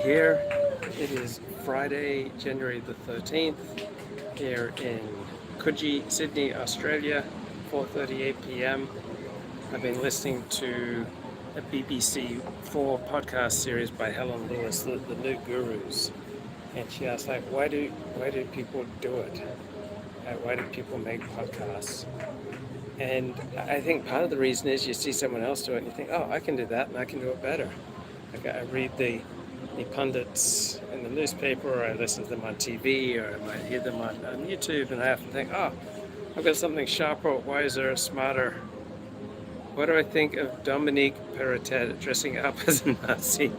here. It is Friday, January the 13th, here in Coogee, Sydney, Australia, 4:38 p.m. I've been listening to a BBC 4 podcast series by Helen Lewis, the New Gurus, and she asked, like, why do people do it? Why do people make podcasts? And I think part of the reason is you see someone else do it and you think, oh, I can do that and I can do it better. Like I read the pundits in the newspaper, or I listen to them on TV, or I might hear them on YouTube, and I have to think, oh, I've got something sharper, wiser, smarter. What do I think of Dominique Perrottet dressing up as a Nazi?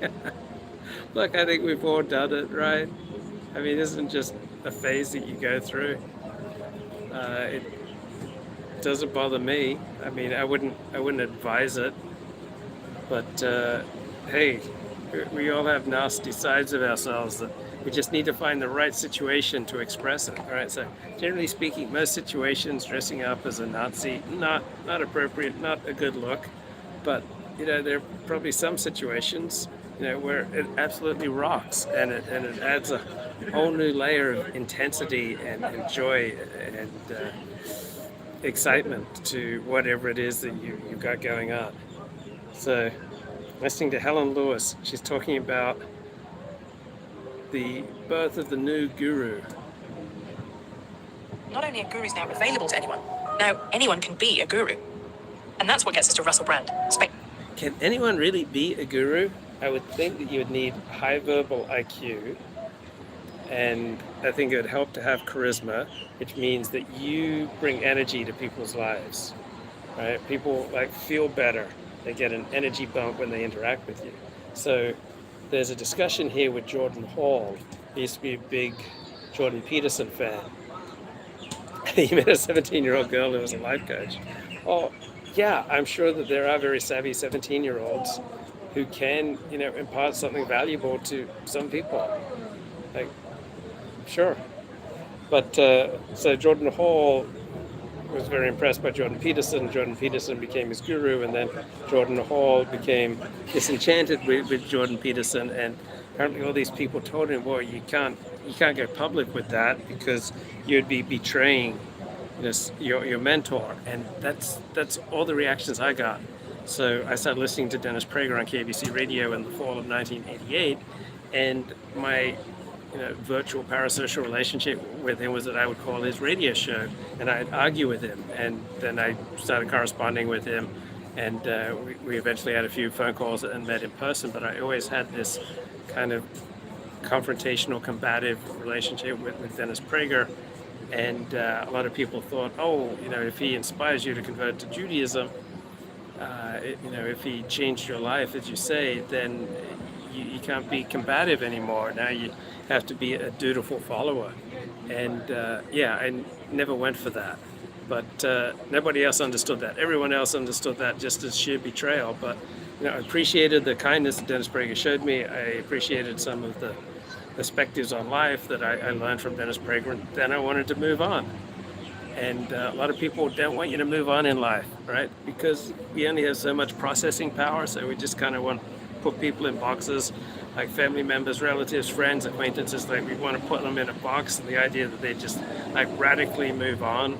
Look, I think we've all done it, right? I mean, this isn't just a phase that you go through. It doesn't bother me. I mean, I wouldn't advise it, but hey, we all have nasty sides of ourselves that we just need to find the right situation to express it. All right, so generally speaking, most situations, dressing up as a Nazi, not appropriate, not a good look. But there are probably some situations, where it absolutely rocks, and it adds a whole new layer of intensity and joy and excitement to whatever it is that you've got going on. So, listening to Helen Lewis, she's talking about the birth of the new guru. Not only are gurus now available to anyone, now anyone can be a guru. And that's what gets us to Russell Brand. Can anyone really be a guru? I would think that you would need high verbal IQ, and I think it would help to have charisma, which means that you bring energy to people's lives, right? People feel better. They get an energy bump when they interact with you. So there's a discussion here with Jordan Hall. He used to be a big Jordan Peterson fan. He met a 17-year-old girl who was a life coach. Oh, yeah, I'm sure that there are very savvy 17-year-olds who can, impart something valuable to some people. Sure. But so Jordan Hall was very impressed by Jordan Peterson. Jordan Peterson became his guru, and then Jordan Hall became disenchanted with Jordan Peterson. And apparently, all these people told him, "Well, you can't go public with that because you'd be betraying, your mentor." And that's all the reactions I got. So I started listening to Dennis Prager on KBC Radio in the fall of 1988, and my virtual parasocial relationship with him was that I would call his radio show and I'd argue with him, and then I started corresponding with him, and we eventually had a few phone calls and met in person. But I always had this kind of confrontational, combative relationship with Dennis Prager, and a lot of people thought, if he inspires you to convert to Judaism, if he changed your life, as you say, then you can't be combative anymore. Now you have to be a dutiful follower. And I never went for that. But nobody else understood that. Everyone else understood that just as sheer betrayal. But I appreciated the kindness that Dennis Prager showed me. I appreciated some of the perspectives on life that I learned from Dennis Prager. And then I wanted to move on. And a lot of people don't want you to move on in life, right? Because we only have so much processing power, so we just kind of want to put people in boxes, like family members, relatives, friends, acquaintances. We want to put them in a box, and the idea that they just radically move on,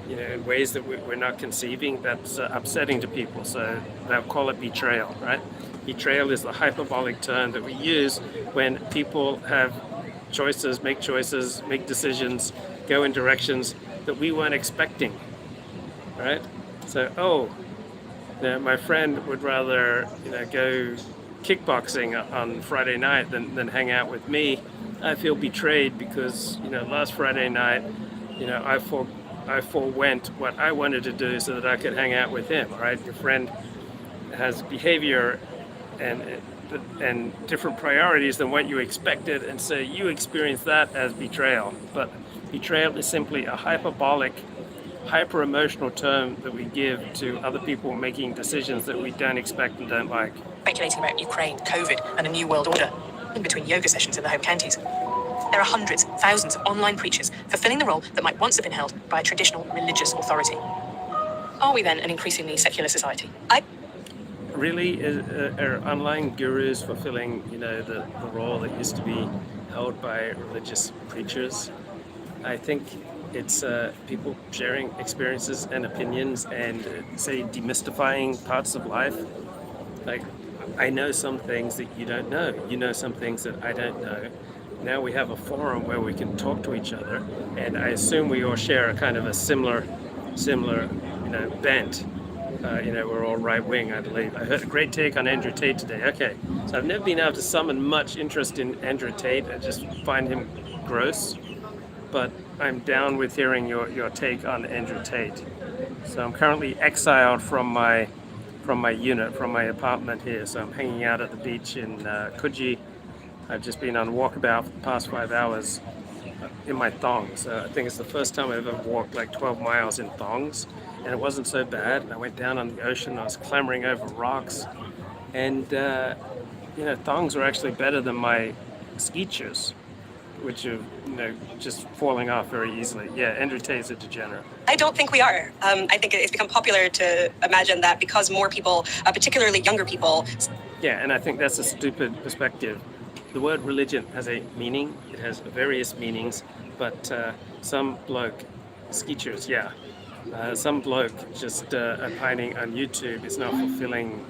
in ways that we're not conceiving, that's upsetting to people. So they'll call it betrayal, right? Betrayal is the hyperbolic term that we use when people have choices, make decisions, go in directions that we weren't expecting, right? So, my friend would rather, go kickboxing on Friday night than hang out with me. I feel betrayed because, last Friday night, I forewent what I wanted to do so that I could hang out with him, right? Your friend has behavior and different priorities than what you expected, and so you experience that as betrayal. But betrayal is simply a hyperbolic, hyper-emotional term that we give to other people making decisions that we don't expect and don't like. Speculating about Ukraine, COVID, and a new world order, in between yoga sessions in the home counties. There are hundreds, thousands of online preachers fulfilling the role that might once have been held by a traditional religious authority. Are we then an increasingly secular society? really are online gurus fulfilling, the role that used to be held by religious preachers. I think it's people sharing experiences and opinions and, say, demystifying parts of life. Like, I know some things that you don't know. You know some things that I don't know. Now we have a forum where we can talk to each other, and I assume we all share a kind of a similar, bent. We're all right wing, I believe. I heard a great take on Andrew Tate today. Okay, so I've never been able to summon much interest in Andrew Tate. I just find him gross. But I'm down with hearing your take on Andrew Tate. So I'm currently exiled from my unit, from my apartment here. So I'm hanging out at the beach in Coogee. I've just been on walkabout for the past 5 hours in my thongs. I think it's the first time I've ever walked like 12 miles in thongs, and it wasn't so bad. I went down on the ocean. I was clambering over rocks, and thongs were actually better than my ski shoes, which are just falling off very easily. Yeah, Andrew Tate's a degenerate. I don't think we are. I think it's become popular to imagine that because more people, particularly younger people. Yeah, and I think that's a stupid perspective. The word religion has a meaning. It has various meanings, but some bloke, skeeters, some bloke just opining on YouTube is not fulfilling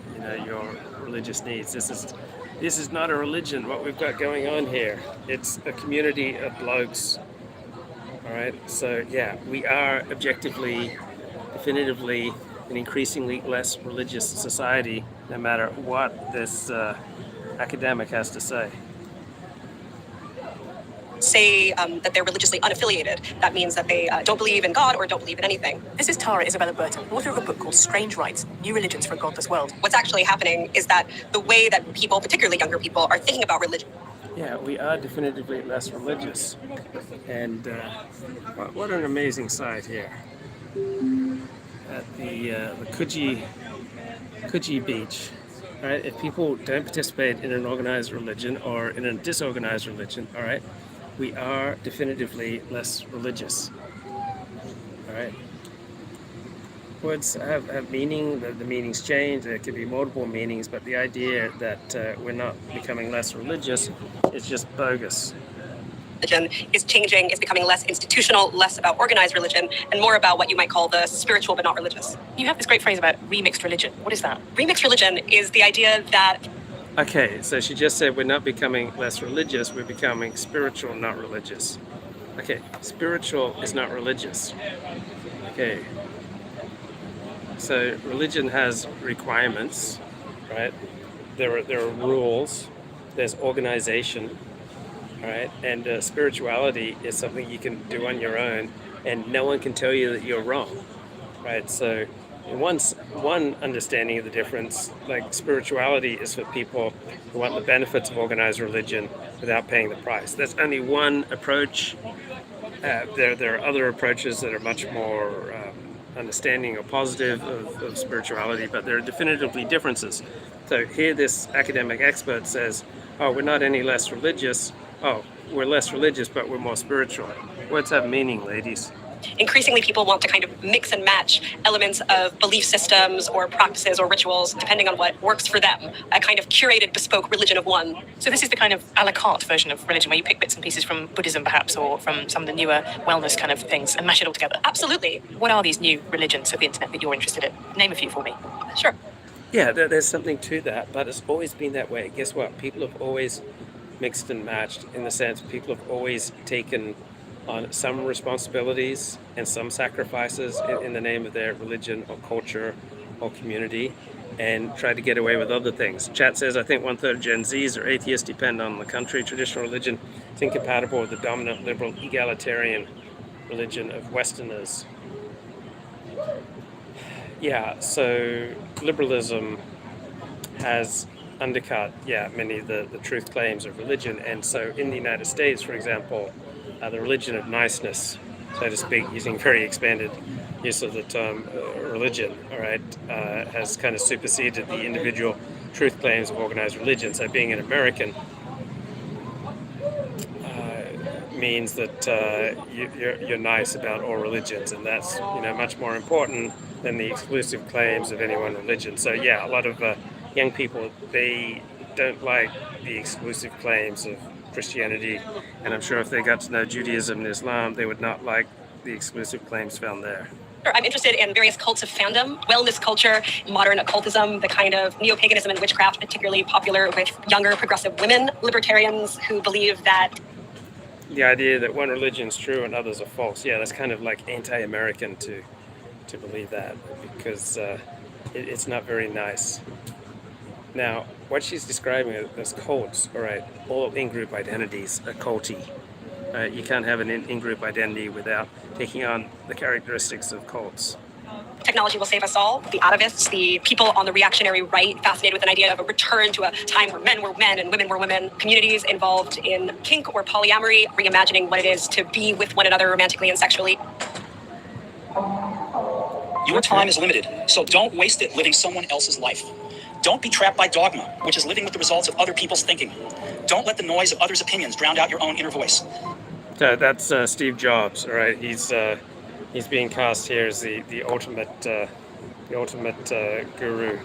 your religious needs. This is not a religion, what we've got going on here. It's a community of blokes. All right, so yeah, we are objectively, definitively, an increasingly less religious society, no matter what this academic has to say. Say that they're religiously unaffiliated. That means that they don't believe in God or don't believe in anything. This is Tara Isabella Burton, author of a book called Strange Rites, New Religions for a Godless World. What's actually happening is that the way that people, particularly younger people, are thinking about religion. Yeah, we are definitively less religious. And what an amazing sight here. At the Coogee Beach. All right, if people don't participate in an organized religion or in a disorganized religion, all right, we are definitively less religious. All right. Words have meaning, the meanings change, there could be multiple meanings, but the idea that we're not becoming less religious is just bogus. Religion is changing, it's becoming less institutional, less about organized religion, and more about what you might call the spiritual but not religious. You have this great phrase about remixed religion. What is that? Remixed religion is the idea that... Okay, so she just said we're not becoming less religious, we're becoming spiritual, not religious. Okay, spiritual is not religious. Okay. So religion has requirements, right? There are rules, there's organization, all right? And spirituality is something you can do on your own, and no one can tell you that you're wrong, right? So one understanding of the difference, like spirituality is for people who want the benefits of organized religion without paying the price. That's only one approach. There are other approaches that are much more understanding or positive of spirituality, but there are definitively differences. So here this academic expert says, oh, we're not any less religious. Oh, we're less religious, but we're more spiritual. Words have meaning, ladies. Increasingly, people want to kind of mix and match elements of belief systems or practices or rituals, depending on what works for them. A kind of curated, bespoke religion of one. So this is the kind of a la carte version of religion, where you pick bits and pieces from Buddhism, perhaps, or from some of the newer wellness kind of things, and mash it all together. Absolutely. What are these new religions of the internet that you're interested in? Name a few for me. Sure. Yeah, there's something to that, but it's always been that way. Guess what? People have always mixed and matched, in the sense people have always taken on some responsibilities and some sacrifices in the name of their religion or culture or community, and tried to get away with other things. Chat says, I think 1/3 of Gen Zs are atheists, depend on the country. Traditional religion is incompatible with the dominant liberal egalitarian religion of Westerners. Yeah, so liberalism has undercut, many of the truth claims of religion. And so in the United States, for example, the religion of niceness, so to speak, using very expanded use of the term religion, all right, has kind of superseded the individual truth claims of organized religion. So being an American means that you're nice about all religions, and that's much more important than the exclusive claims of any one religion. So a lot of young people, they don't like the exclusive claims of Christianity, and I'm sure if they got to know Judaism and Islam, they would not like the exclusive claims found there. I'm interested in various cults of fandom, wellness culture, modern occultism, the kind of neo-paganism and witchcraft, particularly popular with younger progressive women, libertarians who believe that The idea that one religion's true and others are false, yeah, that's kind of like anti-American to believe that, because it's not very nice. Now, what she's describing as cults, all right, all in-group identities are culty. You can't have an in-group identity without taking on the characteristics of cults. technology will save us all. The atavists, the people on the reactionary right, fascinated with an idea of a return to a time where men were men and women were women. Communities involved in kink or polyamory, reimagining what it is to be with one another romantically and sexually. Your time is limited, so don't waste it living someone else's life. Don't be trapped by dogma, which is living with the results of other people's thinking. Don't let the noise of others' opinions drown out your own inner voice. So that's Steve Jobs, all right? He's being cast here as the ultimate guru.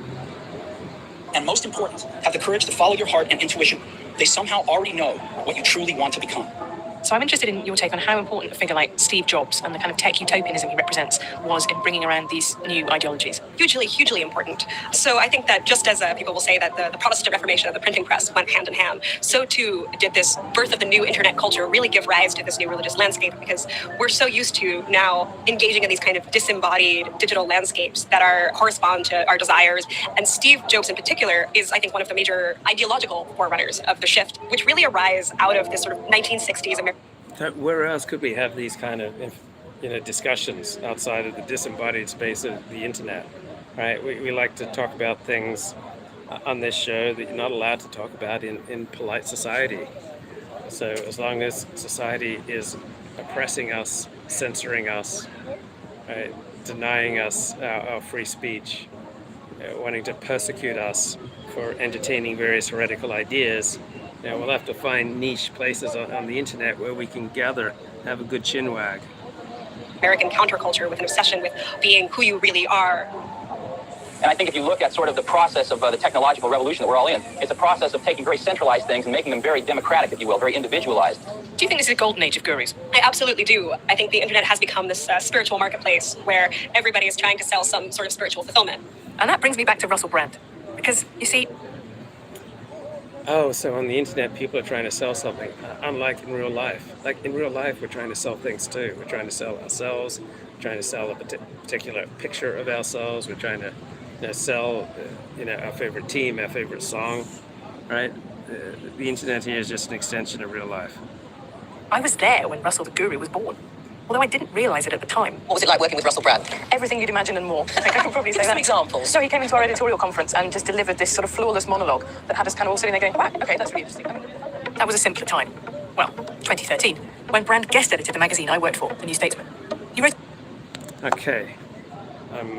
And most important, have the courage to follow your heart and intuition. They somehow already know what you truly want to become. So I'm interested in your take on how important a figure like Steve Jobs and the kind of tech utopianism he represents was in bringing around these new ideologies. Hugely, hugely important. So I think that just as people will say that the Protestant Reformation of the printing press went hand in hand, so too did this birth of the new internet culture really give rise to this new religious landscape, because we're so used to now engaging in these kind of disembodied digital landscapes that correspond to our desires. And Steve Jobs in particular is, I think, one of the major ideological forerunners of the shift, which really arise out of this sort of 1960s American. So where else could we have these kind of discussions outside of the disembodied space of the internet, right? We like to talk about things on this show that you're not allowed to talk about in polite society. So as long as society is oppressing us, censoring us, right, denying us our free speech, wanting to persecute us for entertaining various heretical ideas, we'll have to find niche places on the internet where we can gather, have a good chinwag. American counterculture with an obsession with being who you really are. And I think if you look at sort of the process of the technological revolution that we're all in, it's a process of taking very centralized things and making them very democratic, if you will, very individualized. Do you think this is a golden age of gurus? I absolutely do. I think the internet has become this spiritual marketplace where everybody is trying to sell some sort of spiritual fulfillment. And that brings me back to Russell Brand. Because, you see, Oh, so on the internet, people are trying to sell something, unlike in real life. Like in real life, we're trying to sell things too. We're trying to sell ourselves. We're trying to sell a particular picture of ourselves. We're trying to sell, our favorite team, our favorite song, right? The internet here is just an extension of real life. I was there when Russell the Guru was born. Although I didn't realise it at the time. What was it like working with Russell Brand? Everything you'd imagine and more. I think I can probably say Give that. some examples. So he came into our editorial conference and just delivered this sort of flawless monologue that had us kind of all sitting there going, wow, okay, that's really interesting. I mean, that was a simpler time. Well, 2013, when Brand guest edited the magazine I worked for, The New Statesman. He wrote... Okay, I'm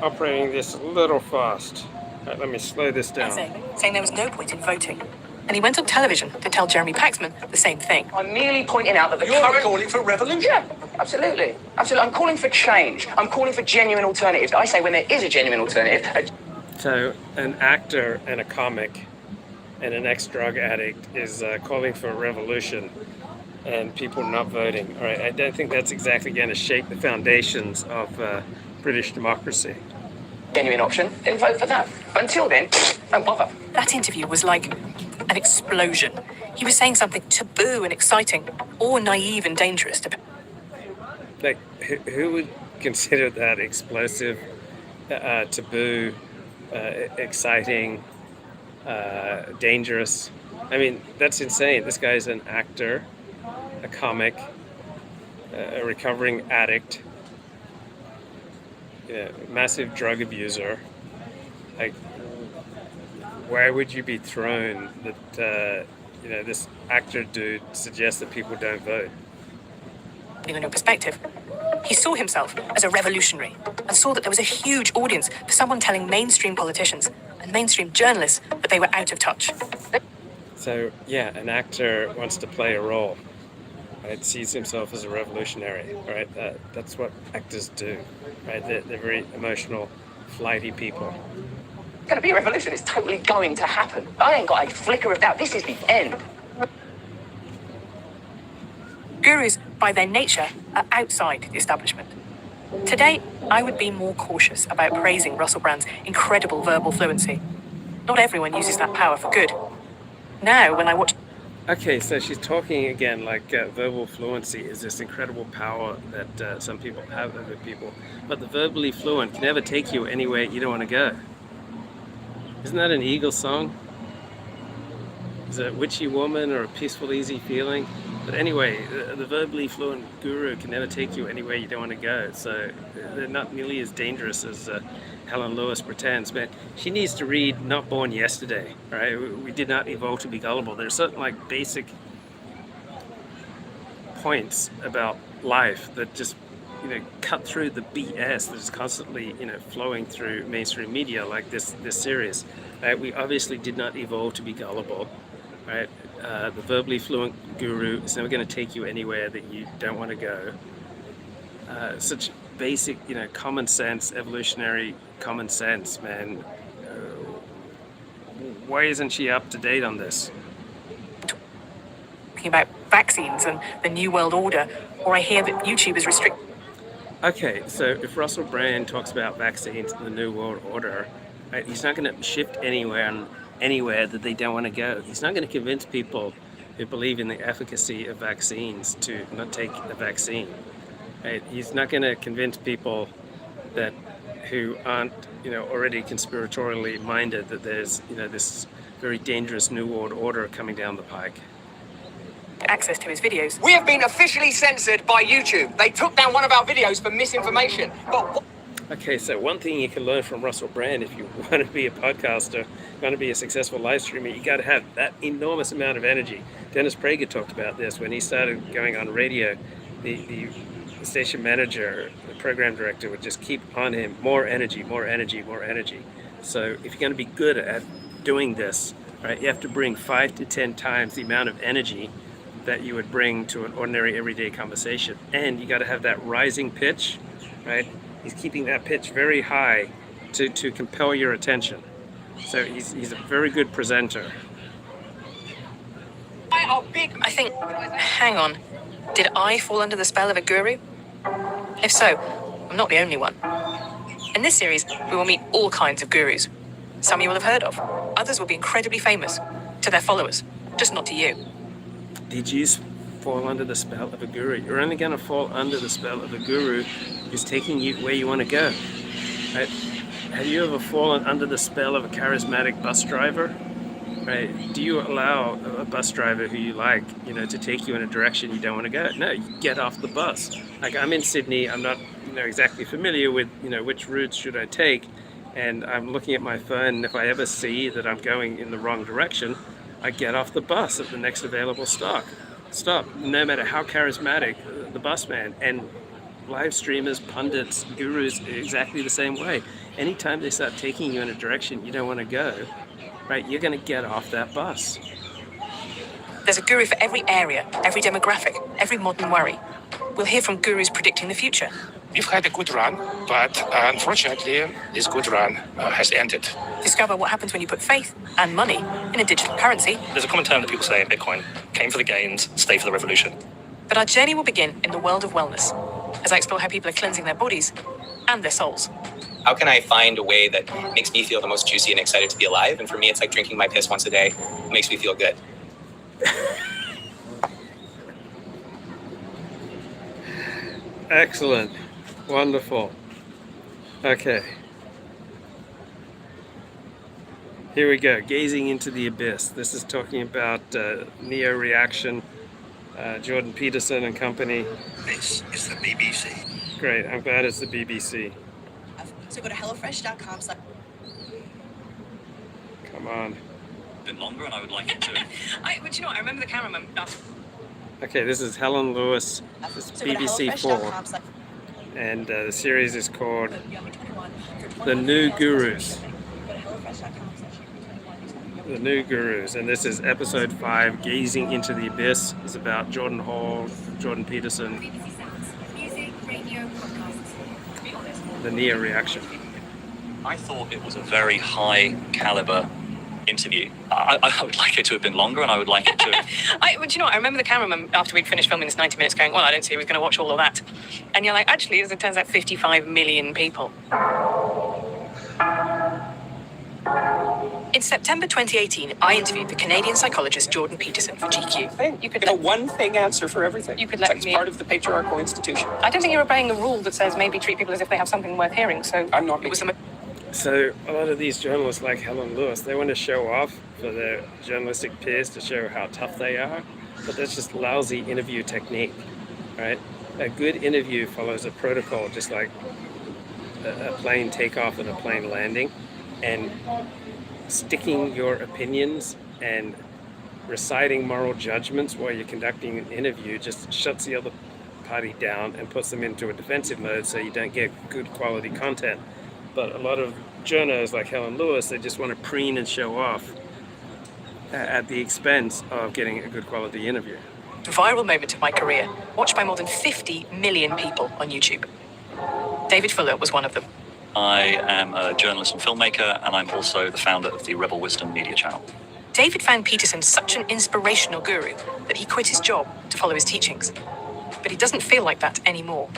operating this a little fast. Right, let me slow this down. saying there was no point in voting. And he went on television to tell Jeremy Paxman the same thing. I'm merely pointing out that the You're current... calling for revolution? Yeah, absolutely. Absolutely. I'm calling for change. I'm calling for genuine alternatives. I say when there is a genuine alternative... So an actor and a comic and an ex-drug addict is calling for a revolution and people not voting. All right, I don't think that's exactly going to shake the foundations of British democracy. genuine option, then vote for that. But until then, don't bother. That interview was like an explosion. He was saying something taboo and exciting, or naive and dangerous. Like, who would consider that explosive, taboo, exciting, dangerous? I mean, that's insane. This guy's an actor, a comic, a recovering addict, massive drug abuser. Like, why would you be thrown that, this actor dude suggests that people don't vote? In a new perspective, he saw himself as a revolutionary and saw that there was a huge audience for someone telling mainstream politicians and mainstream journalists that they were out of touch. So, yeah, an actor wants to play a role, right? Sees himself as a revolutionary, right? That's what actors do, right? They're very emotional, flighty people. It's going to be a revolution. It's totally going to happen. I ain't got a flicker of doubt. This is the end. Gurus, by their nature, are outside the establishment. Today, I would be more cautious about praising Russell Brand's incredible verbal fluency. Not everyone uses that power for good. Now, when I watch... Okay, so she's talking again like verbal fluency is this incredible power that some people have over people, but the verbally fluent can never take you anywhere you don't want to go. Isn't that an Eagles song? Is it a witchy woman or a peaceful, easy feeling? But anyway, the verbally fluent guru can never take you anywhere you don't want to go. So they're not nearly as dangerous as Helen Lewis pretends. But she needs to read Not Born Yesterday, right? We did not evolve to be gullible. There's certain like basic points about life that just, cut through the BS that is constantly, flowing through mainstream media like this series. Right? We obviously did not evolve to be gullible, right? The verbally fluent guru is never going to take you anywhere that you don't want to go. Such basic, common sense, evolutionary common sense, man. Why isn't she up to date on this? talking about vaccines and the New World Order, or I hear that YouTube is restricting. Okay, so if Russell Brand talks about vaccines and the New World Order, right, he's not going to shift anywhere that they don't want to go. He's not going to convince people who believe in the efficacy of vaccines to not take the vaccine. Right? He's not going to convince people that who aren't, already conspiratorially minded that there's, this very dangerous New World Order coming down the pike. Access to his videos. We have been officially censored by YouTube. They took down one of our videos for misinformation. But Okay, so one thing you can learn from Russell Brand if you want to be a podcaster, want to be a successful live streamer, you got to have that enormous amount of energy. Dennis Prager talked about this when he started going on radio. The station manager, the program director would just keep on him, more energy, more energy, more energy. So if you're going to be good at doing this, right, you have to bring 5 to 10 times the amount of energy that you would bring to an ordinary everyday conversation. And you got to have that rising pitch, right? He's keeping that pitch very high to compel your attention. So he's a very good presenter. I think, hang on, did I fall under the spell of a guru? If so, I'm not the only one. In this series, we will meet all kinds of gurus. Some you will have heard of. Others will be incredibly famous to their followers, just not to you. Did you fall under the spell of a guru? You're only going to fall under the spell of a guru who's taking you where you want to go. Right? Have you ever fallen under the spell of a charismatic bus driver? Right? Do you allow a bus driver who you like, to take you in a direction you don't want to go? No, you get off the bus. Like, I'm in Sydney, I'm not, exactly familiar with, which routes should I take, and I'm looking at my phone, and if I ever see that I'm going in the wrong direction, I get off the bus at the next available stop, no matter how charismatic the busman. And live streamers, pundits, gurus, exactly the same way. Anytime they start taking you in a direction you don't want to go, right, you're going to get off that bus. There's a guru for every area, every demographic, every modern worry. We'll hear from gurus predicting the future. We've had a good run, but unfortunately, this good run has ended. Discover what happens when you put faith and money in a digital currency. There's a common term that people say in Bitcoin: came for the gains, stay for the revolution. But our journey will begin in the world of wellness, as I explore how people are cleansing their bodies and their souls. How can I find a way that makes me feel the most juicy and excited to be alive? And for me, it's like drinking my piss once a day. It makes me feel good. Excellent. Wonderful. Okay. Here we go. Gazing into the abyss. This is talking about Neo Reaction, Jordan Peterson and company. This is the BBC. Great. I'm glad it's the BBC. So go to HelloFresh.com. Come on. A bit longer, and I would like it to. But you know what? I remember the cameraman. Okay, this is Helen Lewis. This is BBC 4. And the series is called The New Gurus. The New Gurus. And this is episode 5, Gazing into the Abyss. It's about Jordan Hall, Jordan Peterson, the Neo Reaction. I thought it was a very high caliber interview. I would like it to have been longer, and I would like it to. But you know what? I remember the cameraman after we'd finished filming this 90 minutes going, well, I don't see who's going to watch all of that. And you're like, actually, as it turns out, 55 million people. In September 2018, I interviewed the Canadian psychologist Jordan Peterson for GQ. You could a one-thing answer for everything. You could let it's me. part of the patriarchal institution. I don't think you're obeying a rule that says maybe treat people as if they have something worth hearing. So I'm not. It was So a lot of these journalists like Helen Lewis, they want to show off for their journalistic peers to show how tough they are, but that's just lousy interview technique, right? A good interview follows a protocol, just like a plane takeoff and a plane landing, and sticking your opinions and reciting moral judgments while you're conducting an interview just shuts the other party down and puts them into a defensive mode so you don't get good quality content. But a lot of journalists like Helen Lewis, they just want to preen and show off at the expense of getting a good quality interview. viral moment of my career, watched by more than 50 million people on YouTube. David Fuller was one of them. I am a journalist and filmmaker, and I'm also the founder of the Rebel Wisdom Media Channel. David found Peterson such an inspirational guru that he quit his job to follow his teachings. But he doesn't feel like that anymore.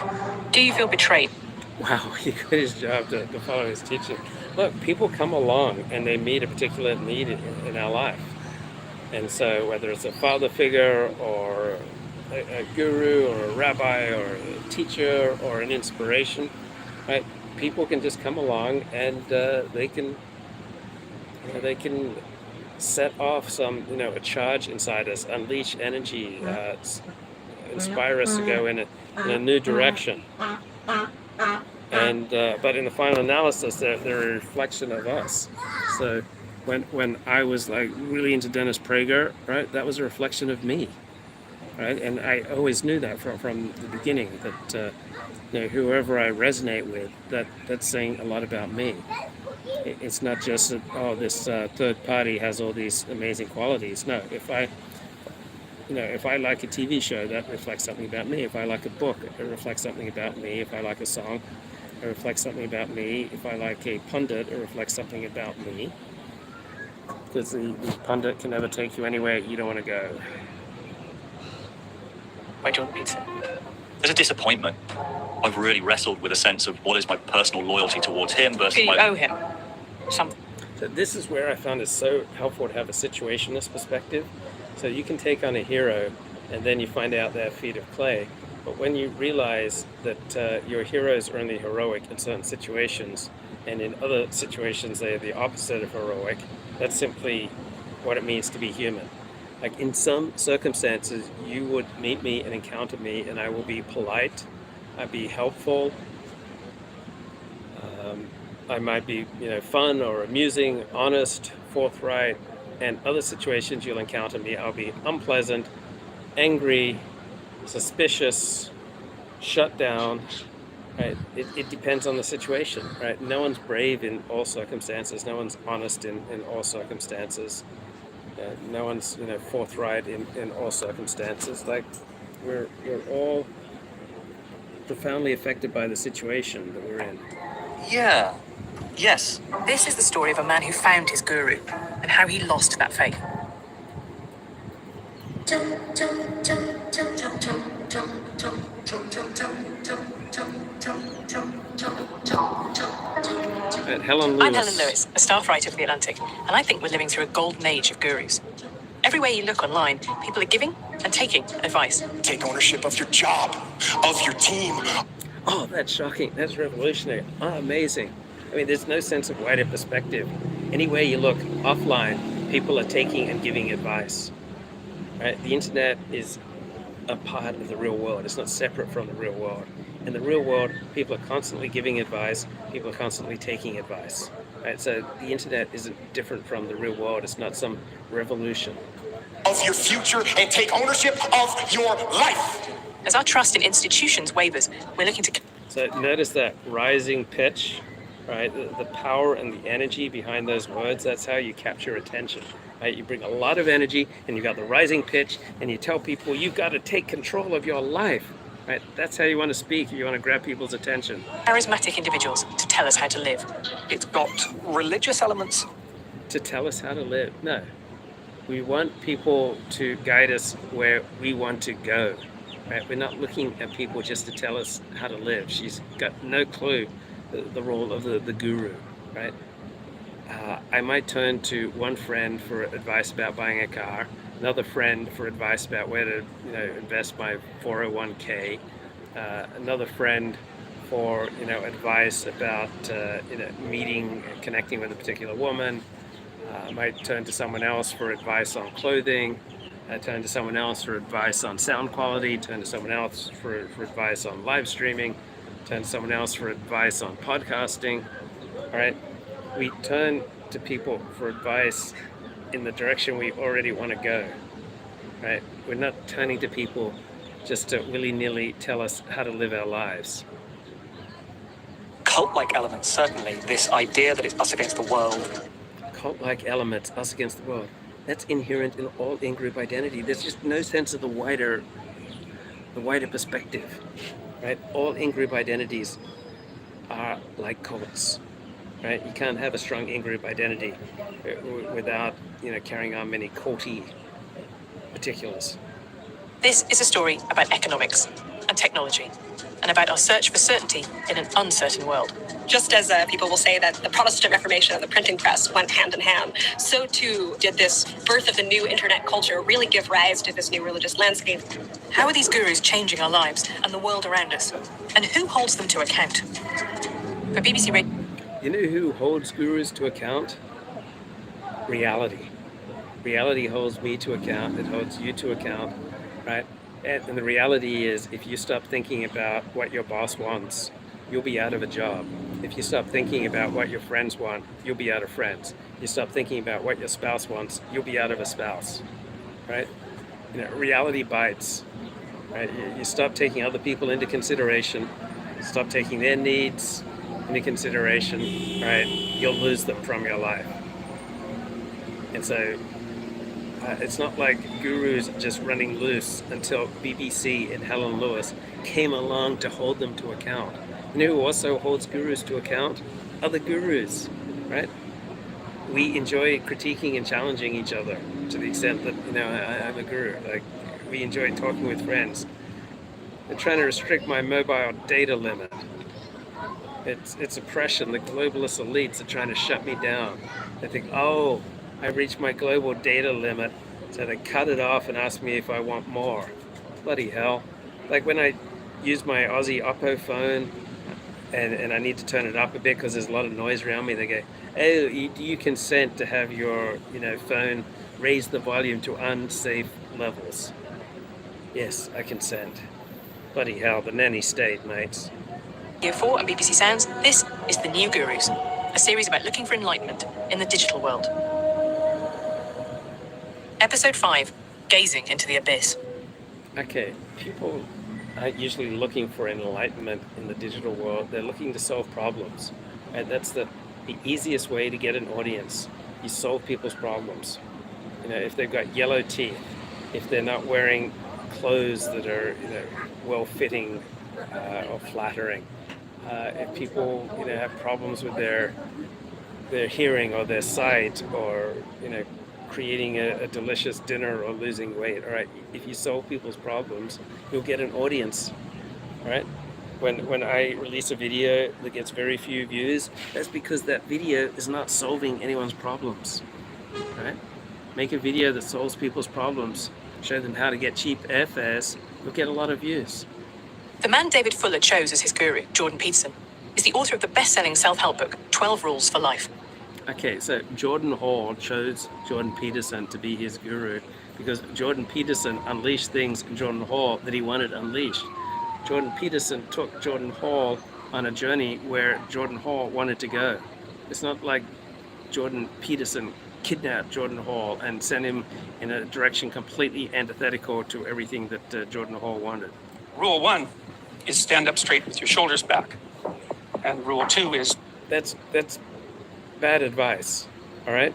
Do you feel betrayed? Wow, he quit his job to follow his teaching. Look, people come along and they meet a particular need in our life. And so whether it's a father figure or a guru or a rabbi or a teacher or an inspiration, right? People can just come along and they can set off some, a charge inside us, unleash energy, inspire us to go in a new direction. And but in the final analysis, they're a reflection of us. So when I was like really into Dennis Prager, right, that was a reflection of me, right? And I always knew that from the beginning that whoever I resonate with, that's saying a lot about me. It's not just that this third party has all these amazing qualities. No, if I like a TV show, that reflects something about me. If I like a book, it reflects something about me. If I like a song, it reflects something about me. If I like a pundit, it reflects something about me. Because the pundit can never take you anywhere you don't want to go. By Jordan Peterson. There's a disappointment. I've really wrestled with a sense of what is my personal loyalty towards him versus You owe him something. So this is where I found it so helpful to have a situationist perspective. So you can take on a hero and then you find out they're feet of clay. But when you realize that your heroes are only heroic in certain situations and in other situations they are the opposite of heroic, that's simply what it means to be human. Like in some circumstances, you would meet me and encounter me and I will be polite, I'd be helpful, I might be fun or amusing, honest, forthright, and other situations you'll encounter me, I'll be unpleasant, angry, suspicious, shut down, right? It depends on the situation, right? No one's brave in all circumstances, no one's honest in all circumstances, no one's forthright in all circumstances. Like we're all profoundly affected by the situation that we're in. Yeah. Yes. This is the story of a man who found his guru and how he lost that faith. Helen Lewis. I'm Helen Lewis, a staff writer for The Atlantic, and I think we're living through a golden age of gurus. Everywhere you look online, people are giving and taking advice. Take ownership of your job, of your team. Oh, that's shocking. That's revolutionary. Oh, amazing. I mean, there's no sense of wider perspective. Anywhere you look offline, people are taking and giving advice. Right? The internet is a part of the real world. It's not separate from the real world. In the real world, people are constantly giving advice. People are constantly taking advice. Right? So the internet isn't different from the real world. It's not some revolution. Of your future and take ownership of your life. As our trust in institutions wavers, we're looking to... So notice that rising pitch, right? The power and the energy behind those words, that's how you capture attention. Right? You bring a lot of energy and you got the rising pitch and you tell people you've got to take control of your life. right? That's how you want to speak. You want to grab people's attention. Charismatic individuals to tell us how to live. It's got religious elements. To tell us how to live. No. We want people to guide us where we want to go. Right? We're not looking at people just to tell us how to live. She's got no clue the role of the guru, right? I might turn to one friend for advice about buying a car, another friend for advice about where to invest my 401k, another friend for advice about connecting with a particular woman. I might turn to someone else for advice on clothing. I turn to someone else for advice on sound quality. Turn to someone else for advice on live streaming. Turn to someone else for advice on podcasting. All right, we turn to people for advice in the direction we already want to go. Right, we're not turning to people just to willy-nilly tell us how to live our lives. Cult-like elements, certainly. This idea that it's us against the world. Cult-like elements, us against the world. That's inherent in all in-group identity. There's just no sense of the wider perspective, right? All in-group identities are like cults, right? You can't have a strong in-group identity without, carrying on many culty particulars. This is a story about economics and technology, and about our search for certainty in an uncertain world. Just as people will say that the Protestant Reformation and the printing press went hand in hand, so too did this birth of the new internet culture really give rise to this new religious landscape. How are these gurus changing our lives and the world around us? And who holds them to account? For BBC Radio... You know who holds gurus to account? Reality. Reality holds me to account. It holds you to account, right? And the reality is, if you stop thinking about what your boss wants, you'll be out of a job. If you stop thinking about what your friends want, you'll be out of friends. You stop thinking about what your spouse wants, you'll be out of a spouse, right? Reality bites, right? You stop taking other people into consideration, stop taking their needs into consideration, right? You'll lose them from your life. And so it's not like gurus just running loose until BBC and Helen Lewis came along to hold them to account. You know who also holds gurus to account? Other gurus, right? We enjoy critiquing and challenging each other to the extent that, I'm a guru. Like, we enjoy talking with friends. They're trying to restrict my mobile data limit. It's oppression. The globalist elites are trying to shut me down. They think, oh, I reached my global data limit, so they cut it off and ask me if I want more. Bloody hell. Like when I use my Aussie Oppo phone and I need to turn it up a bit because there's a lot of noise around me, they go, oh, do you consent to have your phone raise the volume to unsafe levels? Yes, I consent. Bloody hell, the nanny state, mates. Radio 4 and BBC Sounds, this is The New Gurus, a series about looking for enlightenment in the digital world. Episode 5, Gazing into the Abyss. Okay, people aren't usually looking for enlightenment in the digital world. They're looking to solve problems. And that's the easiest way to get an audience. You solve people's problems. If they've got yellow teeth, if they're not wearing clothes that are well-fitting or flattering, if people have problems with their hearing or their sight, or creating a delicious dinner or losing weight. All right, if you solve people's problems, you'll get an audience. All right, when I release a video that gets very few views, that's because that video is not solving anyone's problems. All right, make a video that solves people's problems, show them how to get cheap airfares, you'll get a lot of views. The man David Fuller chose as his guru, Jordan Peterson, is the author of the best-selling self-help book, 12 Rules for Life. Okay, so Jordan Hall chose Jordan Peterson to be his guru because Jordan Peterson unleashed things in Jordan Hall that he wanted unleashed. Jordan Peterson took Jordan Hall on a journey where Jordan Hall wanted to go. It's not like Jordan Peterson kidnapped Jordan Hall and sent him in a direction completely antithetical to everything that Jordan Hall wanted. Rule 1 is stand up straight with your shoulders back. And rule 2 is... That's bad advice, all right?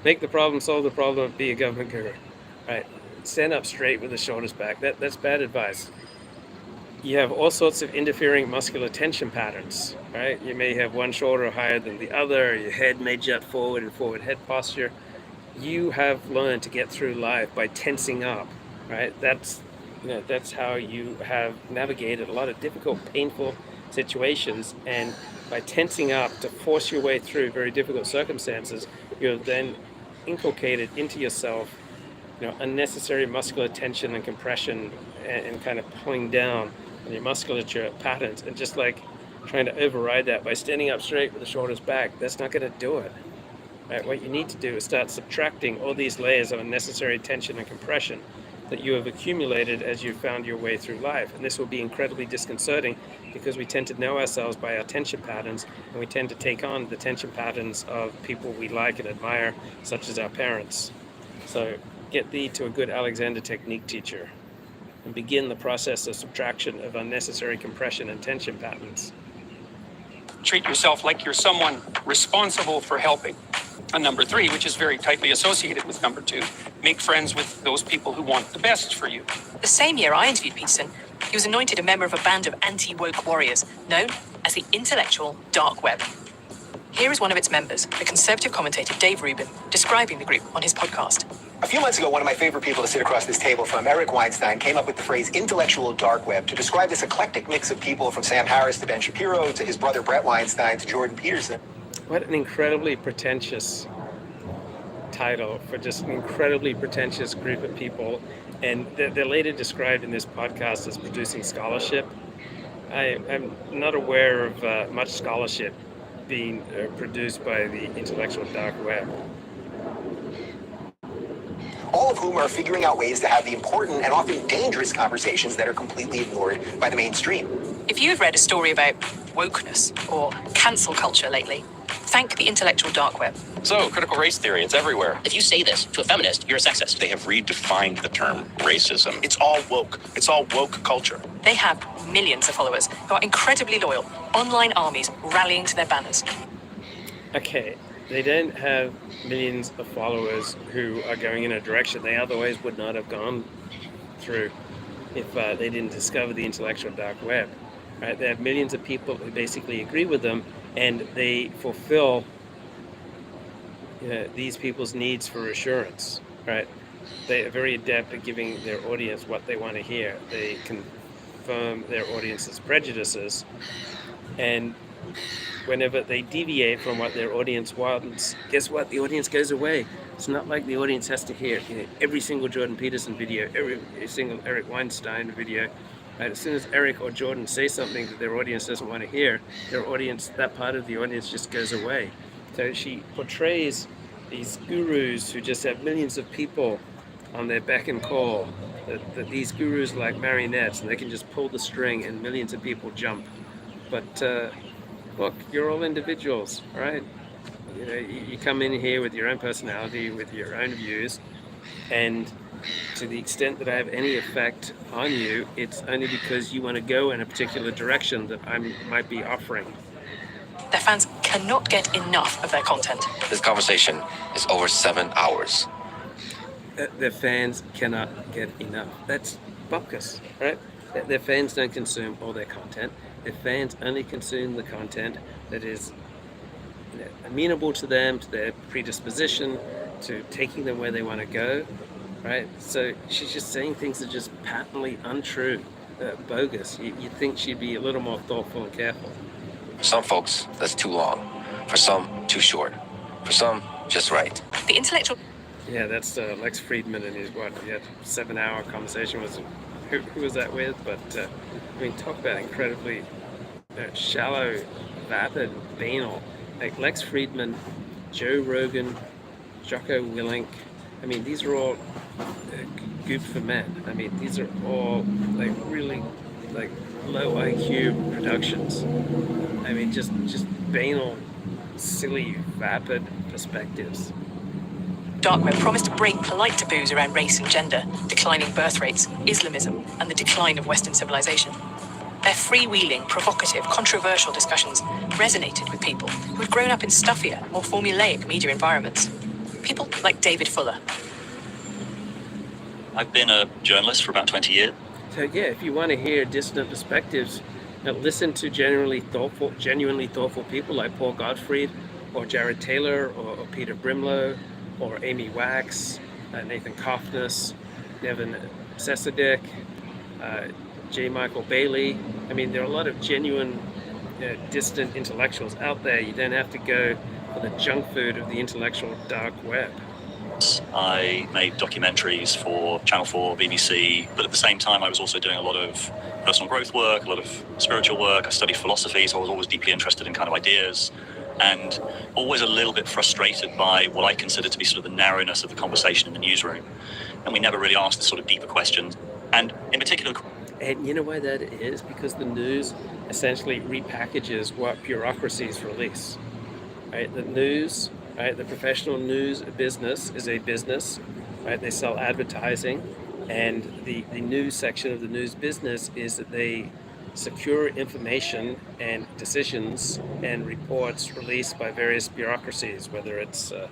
Make the problem, solve the problem, be a government guru, right? Stand up straight with the shoulders back. That's bad advice. you have all sorts of interfering muscular tension patterns, right? You may have one shoulder higher than the other, your head may jut forward in forward head posture. You have learned to get through life by tensing up, right? That's how you have navigated a lot of difficult, painful situations, and by tensing up to force your way through very difficult circumstances, you're then inculcated into yourself, unnecessary muscular tension and compression and kind of pulling down on your musculature patterns, and just like trying to override that by standing up straight with the shoulders back, that's not going to do it. Right? What you need to do is start subtracting all these layers of unnecessary tension and compression that you have accumulated as you found your way through life. And this will be incredibly disconcerting because we tend to know ourselves by our tension patterns, and we tend to take on the tension patterns of people we like and admire, such as our parents. So get thee to a good Alexander Technique teacher and begin the process of subtraction of unnecessary compression and tension patterns. Treat yourself like you're someone responsible for helping. And number 3, which is very tightly associated with number 2, make friends with those people who want the best for you. The same year I interviewed Peterson, he was anointed a member of a band of anti-woke warriors known as the Intellectual Dark Web. Here is one of its members, the conservative commentator Dave Rubin, describing the group on his podcast. A few months ago, one of my favorite people to sit across this table from, Eric Weinstein, came up with the phrase intellectual dark web to describe this eclectic mix of people, from Sam Harris to Ben Shapiro to his brother Brett Weinstein to Jordan Peterson. What an incredibly pretentious title for just an incredibly pretentious group of people. And they're later described in this podcast as producing scholarship. I'm not aware of much scholarship being produced by the intellectual dark web. All of whom are figuring out ways to have the important and often dangerous conversations that are completely ignored by the mainstream. If you have read a story about wokeness or cancel culture lately, thank the intellectual dark web. So, critical race theory, it's everywhere. If you say this to a feminist, you're a sexist. They have redefined the term racism. It's all woke. It's all woke culture. They have millions of followers who are incredibly loyal, online armies rallying to their banners. Okay, they don't have millions of followers who are going in a direction they otherwise would not have gone through if they didn't discover the intellectual dark web. Right? They have millions of people who basically agree with them, and they fulfill these people's needs for assurance. Right? They are very adept at giving their audience what they want to hear. They confirm their audience's prejudices, and whenever they deviate from what their audience wants, guess what? The audience goes away. It's not like the audience has to hear every single Jordan Peterson video, every single Eric Weinstein video. Right? As soon as Eric or Jordan say something that their audience doesn't want to hear, that part of the audience just goes away. So she portrays these gurus who just have millions of people on their beck and call, that these gurus are like marionettes and they can just pull the string and millions of people jump. But look, you're all individuals, right? You come in here with your own personality, with your own views, and to the extent that I have any effect on you, it's only because you want to go in a particular direction that I might be offering. Their fans cannot get enough of their content. This conversation is over 7 hours. Their fans cannot get enough. That's bonkers, right? Their fans don't consume all their content. Their fans only consume the content that is amenable to them, to their predisposition, to taking them where they want to go, right? So she's just saying things that are just patently untrue, bogus. You'd think she'd be a little more thoughtful and careful. For some folks, that's too long. For some, too short. For some, just right. The intellectual... Yeah, that's Lex Friedman and his, he had a 7-hour conversation with who was that with? But, talk about incredibly shallow, vapid, banal. Like Lex Friedman, Joe Rogan, Jocko Willink. These are all Goop for Men. These are all really low IQ productions. Just banal, silly, vapid perspectives. Dark web promised to break polite taboos around race and gender, declining birth rates, Islamism, and the decline of Western civilization. Their freewheeling, provocative, controversial discussions resonated with people who had grown up in stuffier, more formulaic media environments. People like David Fuller. I've been a journalist for about 20 years. So yeah, if you want to hear dissident perspectives, listen to genuinely thoughtful people like Paul Gottfried, or Jared Taylor, or Peter Brimlow, or Amy Wax, Nathan Kofnas, Nevin Sesadek, J. Michael Bailey. I mean, there are a lot of genuine dissident intellectuals out there. You don't have to go for the junk food of the intellectual dark web. I made documentaries for Channel 4, BBC, but at the same time I was also doing a lot of personal growth work, a lot of spiritual work. I studied philosophy, so I was always deeply interested in kind of ideas, and always a little bit frustrated by what I considered to be sort of the narrowness of the conversation in the newsroom. And we never really asked the sort of deeper questions. And in particular... And you know why that is? Because the news essentially repackages what bureaucracies release. Right? The news, right? The professional news business is a business, right? They sell advertising, and the news section of the news business is that they secure information and decisions and reports released by various bureaucracies, whether it's a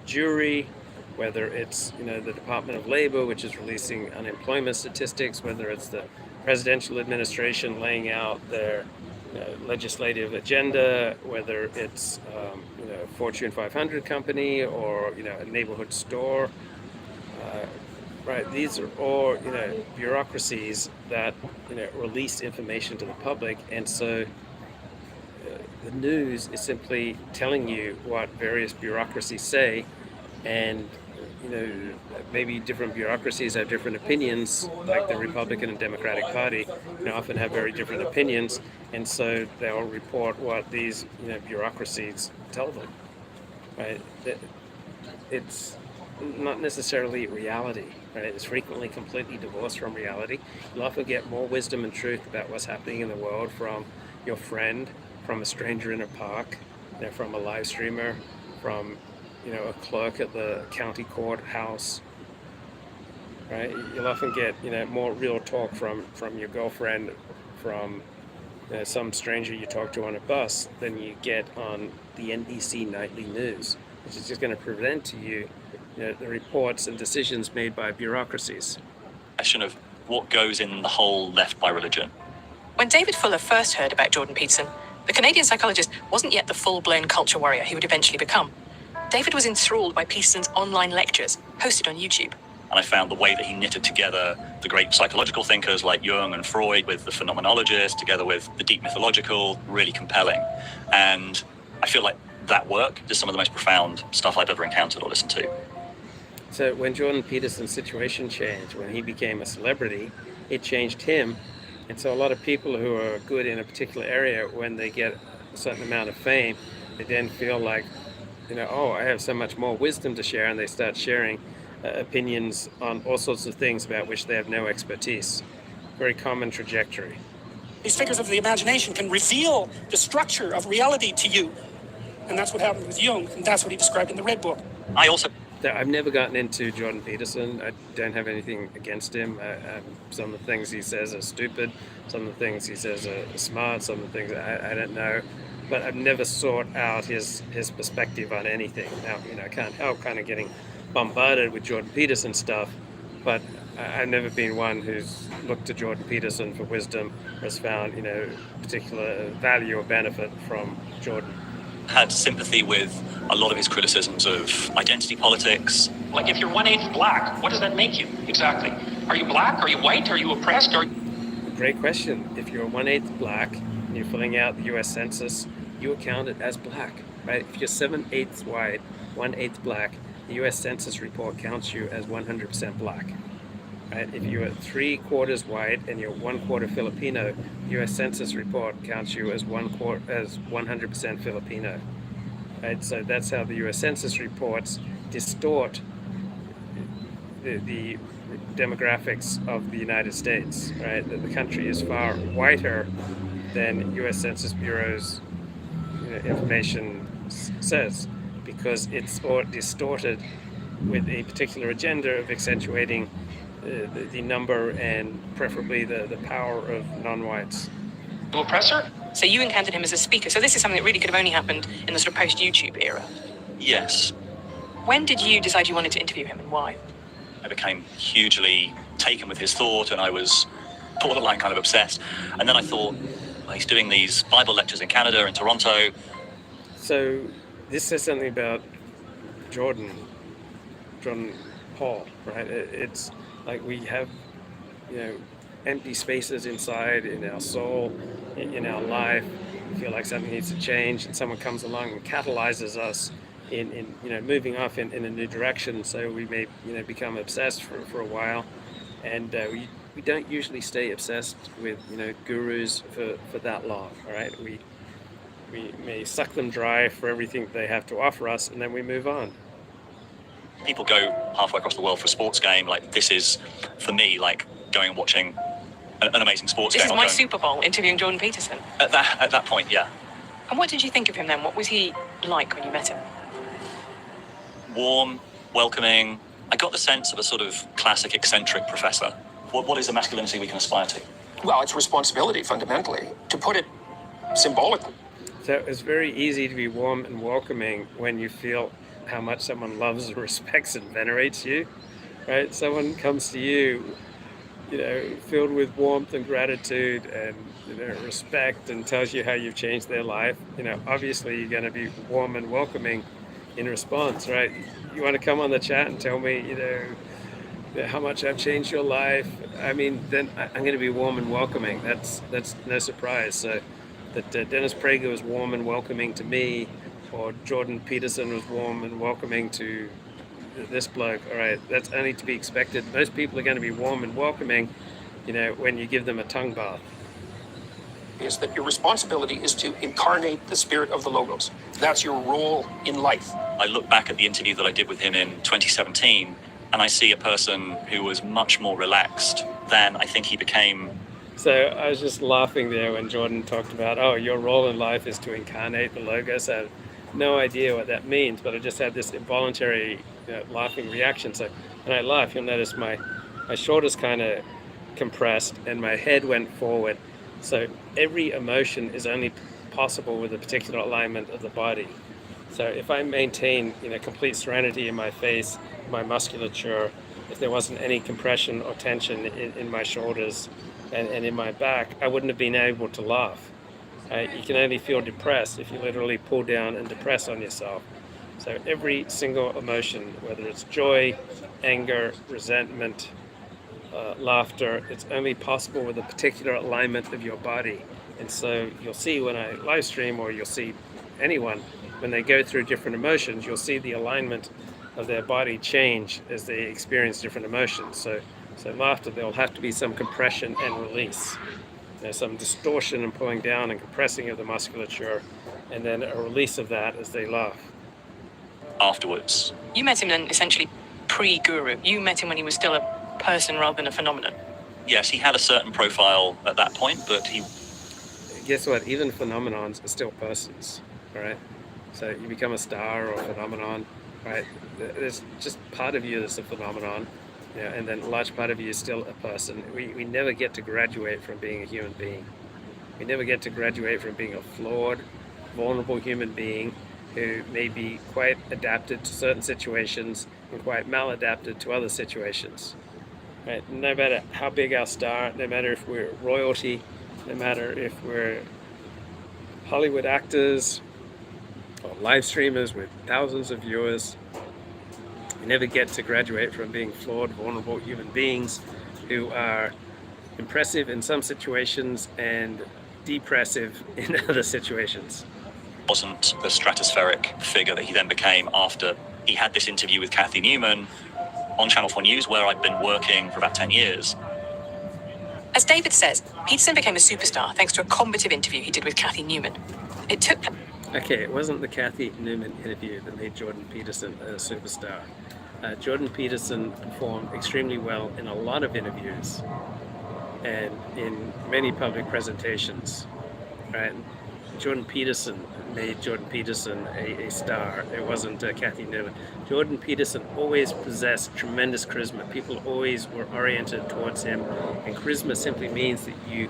jury, whether it's the Department of Labor, which is releasing unemployment statistics, whether it's the presidential administration laying out their legislative agenda, whether it's a Fortune 500 company or a neighborhood store. Right, these are all bureaucracies that release information to the public, and so the news is simply telling you what various bureaucracies say, and maybe different bureaucracies have different opinions, like the Republican and Democratic Party often have very different opinions, and so they'll report what these bureaucracies tell them. Right, it's not necessarily reality. Right? It's frequently completely divorced from reality. You'll often get more wisdom and truth about what's happening in the world from your friend, from a stranger in a park, from a live streamer, from a clerk at the county courthouse. Right? You'll often get more real talk from your girlfriend, from some stranger you talk to on a bus, than you get on the NBC nightly news, which is just going to present to you the reports and decisions made by bureaucracies. Question of what goes in the hole left by religion. When David Fuller first heard about Jordan Peterson, the Canadian psychologist wasn't yet the full-blown culture warrior he would eventually become. David was enthralled by Peterson's online lectures, hosted on YouTube. And I found the way that he knitted together the great psychological thinkers like Jung and Freud with the phenomenologists, together with the deep mythological, really compelling. And I feel like that work is some of the most profound stuff I've ever encountered or listened to. So when Jordan Peterson's situation changed, when he became a celebrity, it changed him. And so a lot of people who are good in a particular area, when they get a certain amount of fame, they then feel like, I have so much more wisdom to share, and they start sharing opinions on all sorts of things about which they have no expertise. Very common trajectory. These figures of the imagination can reveal the structure of reality to you. And that's what happened with Jung, and that's what he described in the Red Book. I've never gotten into Jordan Peterson. I don't have anything against him. Some of the things he says are stupid. Some of the things he says are smart. Some of the things I don't know. But I've never sought out his perspective on anything. Now, I can't help kind of getting bombarded with Jordan Peterson stuff, but I've never been one who's looked to Jordan Peterson for wisdom, has found, particular value or benefit from Jordan. Had sympathy with a lot of his criticisms of identity politics. Like, if you're 1/8 black, what does that make you exactly? Are you black? Are you white? Are you oppressed? Great question. If you're 1/8 black and you're filling out the U.S. Census, you are counted as black, right? If you're 7/8 white, 1/8 black, the U.S. Census report counts you as 100% black. Right? If you are 3/4 white and you're 1/4 Filipino, the U.S. Census report counts you as 100% Filipino. Right? So that's how the U.S. Census reports distort the demographics of the United States. Right? The country is far whiter than U.S. Census Bureau's information says, because it's distorted with a particular agenda of accentuating the number and preferably the power of non-whites. Oppressor? So you encountered him as a speaker. So this is something that really could have only happened in the sort of post-YouTube era. Yes. When did you decide you wanted to interview him, and why? I became hugely taken with his thought, and I was borderline kind of obsessed. And then I thought, well, he's doing these Bible lectures in Canada, in Toronto. So this says something about Jordan Hall, right? It's like we have, empty spaces inside in our soul, in our life. We feel like something needs to change, and someone comes along and catalyzes us in moving off in a new direction. So we may become obsessed for a while, and we don't usually stay obsessed with gurus for that long. All right, we may suck them dry for everything they have to offer us, and then we move on. People go halfway across the world for a sports game. Like, this is, for me, like going and watching an amazing sports game. This is my Super Bowl, interviewing Jordan Peterson. At that point, yeah. And what did you think of him then? What was he like when you met him? Warm, welcoming. I got the sense of a sort of classic eccentric professor. What is the masculinity we can aspire to? Well, it's responsibility, fundamentally, to put it symbolically. So it's very easy to be warm and welcoming when you feel how much someone loves, respects, and venerates you, right? Someone comes to you, filled with warmth and gratitude and respect, and tells you how you've changed their life. Obviously you're going to be warm and welcoming in response, right? You want to come on the chat and tell me, how much I've changed your life. I mean, then I'm going to be warm and welcoming. That's no surprise. So that Dennis Prager was warm and welcoming to me, or Jordan Peterson was warm and welcoming to this bloke. All right, that's only to be expected. Most people are going to be warm and welcoming, when you give them a tongue bath. Is that your responsibility is to incarnate the spirit of the Logos. That's your role in life. I look back at the interview that I did with him in 2017, and I see a person who was much more relaxed than I think he became. So I was just laughing there when Jordan talked about, your role in life is to incarnate the Logos. I have no idea what that means, but I just had this involuntary laughing reaction. So when I laugh, you'll notice my shoulders kind of compressed and my head went forward. So every emotion is only possible with a particular alignment of the body. So if I maintain complete serenity in my face, my musculature, if there wasn't any compression or tension in my shoulders and in my back, I wouldn't have been able to laugh. You can only feel depressed if you literally pull down and depress on yourself. So every single emotion, whether it's joy, anger, resentment, laughter, it's only possible with a particular alignment of your body. And so you'll see when I live stream, or you'll see anyone, when they go through different emotions, you'll see the alignment of their body change as they experience different emotions. So laughter, there'll have to be some compression and release. There's some distortion and pulling down and compressing of the musculature, and then a release of that as they laugh. Afterwards. You met him then essentially pre-guru. You met him when he was still a person rather than a phenomenon. Yes, he had a certain profile at that point, but he... Guess what? Even phenomenons are still persons, right? So you become a star or a phenomenon, right? There's just part of you that's a phenomenon, and then a large part of you is still a person. We never get to graduate from being a human being. We never get to graduate from being a flawed, vulnerable human being who may be quite adapted to certain situations and quite maladapted to other situations. Right? No matter how big our star, no matter if we're royalty, no matter if we're Hollywood actors or live streamers with thousands of viewers, we never get to graduate from being flawed, vulnerable human beings who are impressive in some situations and depressive in other situations. Wasn't the stratospheric figure that he then became after he had this interview with Cathy Newman on Channel 4 News, where I'd been working for about 10 years. As David says, Peterson became a superstar thanks to a combative interview he did with Cathy Newman. It took... Okay, it wasn't the Cathy Newman interview that made Jordan Peterson a superstar. Jordan Peterson performed extremely well in a lot of interviews and in many public presentations, right? Jordan Peterson made Jordan Peterson a star. It wasn't Cathy Newman. Jordan Peterson always possessed tremendous charisma. People always were oriented towards him, and charisma simply means that you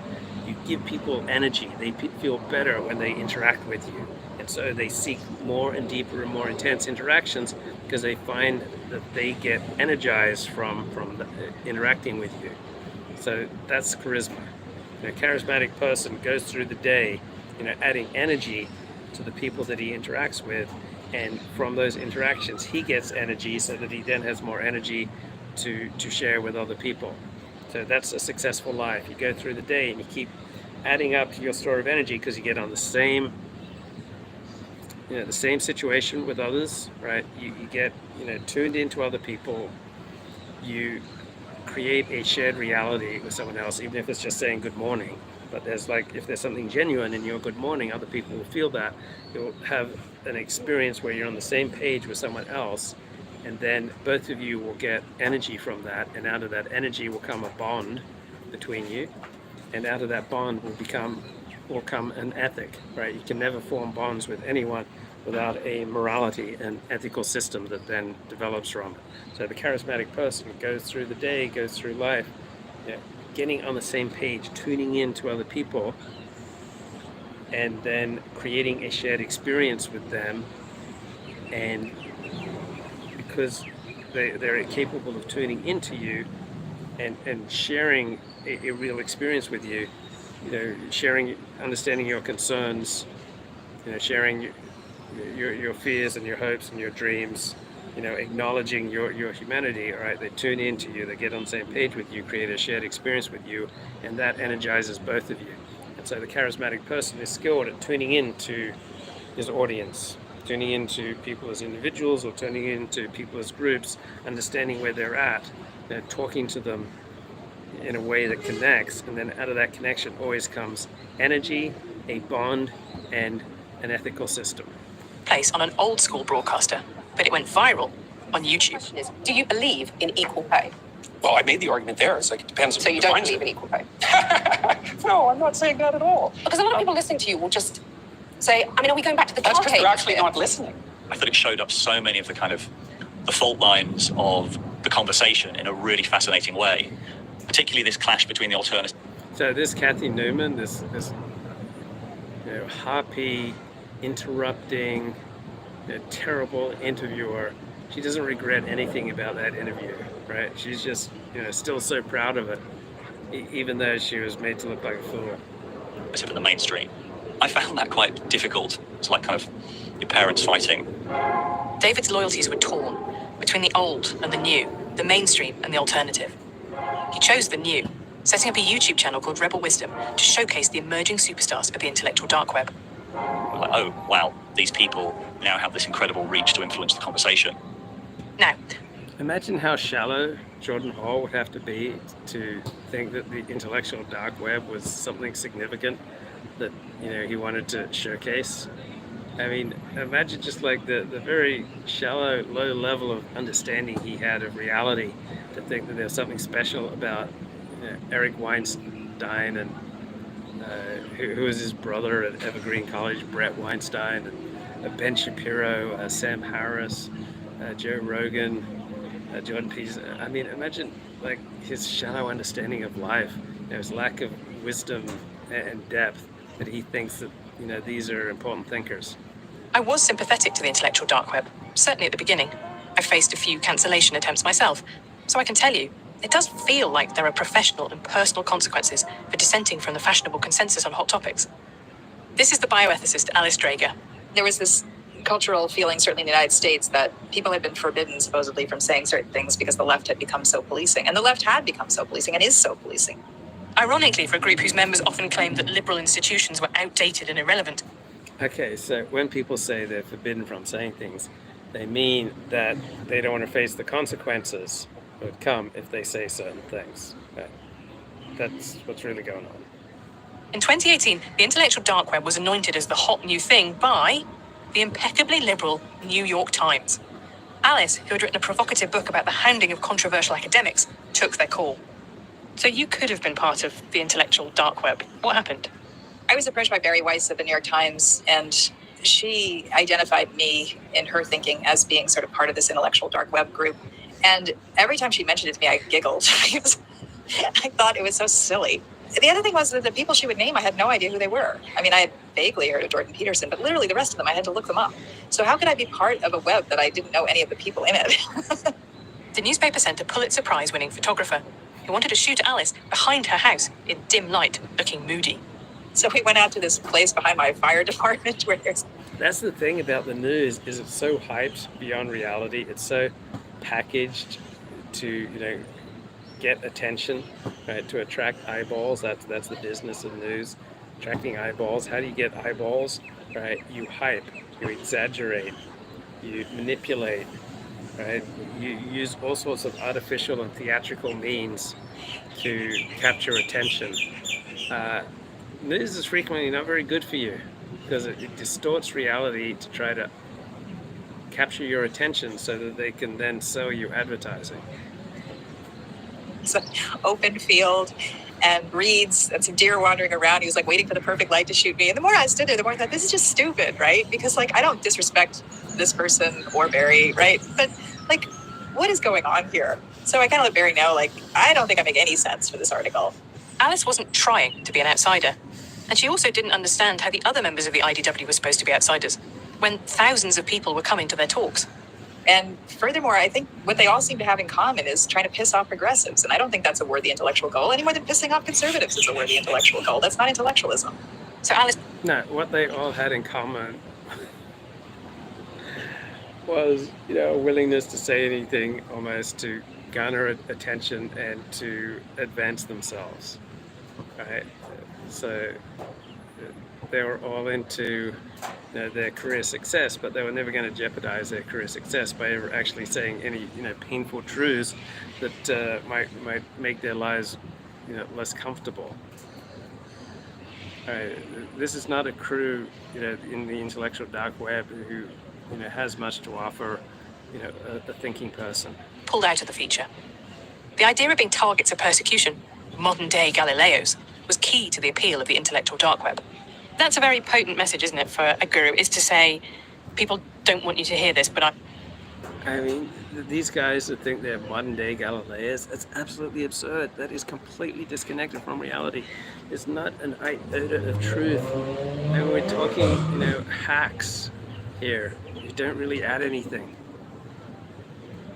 give people energy. They feel better when they interact with you, And so they seek more and deeper and more intense interactions because they find that they get energized from interacting with you. So that's charisma. A charismatic person goes through the day, adding energy to the people that he interacts with, and from those interactions he gets energy so that he then has more energy to share with other people. So that's a successful life. You go through the day and you keep adding up to your store of energy because you get on the same situation with others, right? You get tuned into other people. You create a shared reality with someone else, even if it's just saying good morning. But if there's something genuine in your good morning, other people will feel that. You'll have an experience where you're on the same page with someone else, and then both of you will get energy from that, and out of that energy will come a bond between you, and out of that bond will come an ethic, right? You can never form bonds with anyone without a morality and ethical system that then develops from it. So the charismatic person goes through the day, goes through life, getting on the same page, tuning in to other people, and then creating a shared experience with them. And because they're capable of tuning into you and sharing a real experience with you, sharing, understanding your concerns, sharing your fears and your hopes and your dreams, acknowledging your humanity, right? They tune into you, they get on the same page with you, create a shared experience with you, and that energizes both of you. And so the charismatic person is skilled at tuning into his audience, tuning into people as individuals or tuning into people as groups, understanding where they're at, talking to them in a way that connects, and then out of that connection always comes energy, a bond, and an ethical system. Place on an old school broadcaster, but it went viral on YouTube. Question is, do you believe in equal pay? Well, I made the argument there. It's like it depends. So you don't believe in equal pay? No, I'm not saying that at all. Because a lot of people listening to you will just say, are we going back to the That's because they're childcare actually not listening. I thought it showed up so many of the fault lines of the conversation in a really fascinating way, particularly this clash between the alternative. So this Kathy Newman, this harpy, interrupting, terrible interviewer, she doesn't regret anything about that interview, right? She's just, still so proud of it, even though she was made to look like a fool. In the mainstream, I found that quite difficult. It's like kind of your parents fighting. David's loyalties were torn between the old and the new, the mainstream and the alternative. He chose the new, setting up a YouTube channel called Rebel Wisdom to showcase the emerging superstars of the intellectual dark web. Like, oh, wow, these people now have this incredible reach to influence the conversation. Now, imagine how shallow Jordan Hall would have to be to think that the intellectual dark web was something significant that, he wanted to showcase. I mean, imagine just like the very shallow, low level of understanding he had of reality to think that there's something special about Eric Weinstein and who was his brother at Evergreen College, Brett Weinstein, and Ben Shapiro, Sam Harris, Joe Rogan, Jordan Peterson. I mean, imagine like his shallow understanding of life, his lack of wisdom and depth, that he thinks that these are important thinkers. I was sympathetic to the intellectual dark web, certainly at the beginning. I faced a few cancellation attempts myself, so I can tell you, it does feel like there are professional and personal consequences for dissenting from the fashionable consensus on hot topics. This is the bioethicist Alice Drager. There was this cultural feeling, certainly in the United States, that people had been forbidden supposedly from saying certain things because the left had become so policing. And the left had become so policing and is so policing. Ironically, for a group whose members often claimed that liberal institutions were outdated and irrelevant. Okay, so when people say they're forbidden from saying things, they mean that they don't want to face the consequences that would come if they say certain things. Okay. That's what's really going on. In 2018, the intellectual dark web was anointed as the hot new thing by the impeccably liberal New York Times. Alice, who had written a provocative book about the hounding of controversial academics, took their call. So you could have been part of the intellectual dark web. What happened? I was approached by Barry Weiss at the New York Times, and she identified me in her thinking as being sort of part of this intellectual dark web group. And every time she mentioned it to me, I giggled because I thought it was so silly. the other thing was that the people she would name, I had no idea who they were. I mean, I had vaguely heard of Jordan Peterson, but literally the rest of them, I had to look them up. So how could I be part of a web that I didn't know any of the people in it? The newspaper sent a Pulitzer Prize-winning photographer who wanted to shoot Alice behind her house in dim light, looking moody. So we went out to this place behind my fire department where there's... That's the thing about the news, is it's so hyped beyond reality. It's so packaged to, get attention, right? To attract eyeballs. That's the business of news. Attracting eyeballs. How do you get eyeballs? Right? You hype, you exaggerate, you manipulate, right? You use all sorts of artificial and theatrical means to capture attention. News is frequently not very good for you because it distorts reality to try to capture your attention so that they can then sell you advertising. It's an open field and reeds and some deer wandering around. He was like waiting for the perfect light to shoot me. And the more I stood there, the more I thought, this is just stupid, right? Because I don't disrespect this person or Barry, right? But what is going on here? So I kind of let Barry know, I don't think I make any sense for this article. Alice wasn't trying to be an outsider. And she also didn't understand how the other members of the IDW were supposed to be outsiders when thousands of people were coming to their talks. And furthermore, I think what they all seem to have in common is trying to piss off progressives. And I don't think that's a worthy intellectual goal any more than pissing off conservatives is a worthy intellectual goal. That's not intellectualism. So Alice... No, what they all had in common was, a willingness to say anything almost to garner attention and to advance themselves, right? So they were all into their career success, but they were never going to jeopardize their career success by ever actually saying any painful truths that might make their lives less comfortable. This is not a crew in the intellectual dark web who has much to offer a thinking person. Pulled out of the feature. The idea of being targets of persecution, modern-day Galileos, was key to the appeal of the intellectual dark web. That's a very potent message, isn't it, for a guru, is to say, people don't want you to hear this, but I mean, these guys that think they're modern-day Galileans, that's absolutely absurd. That is completely disconnected from reality. It's not an iota of truth. And we're talking, hacks here. You don't really add anything.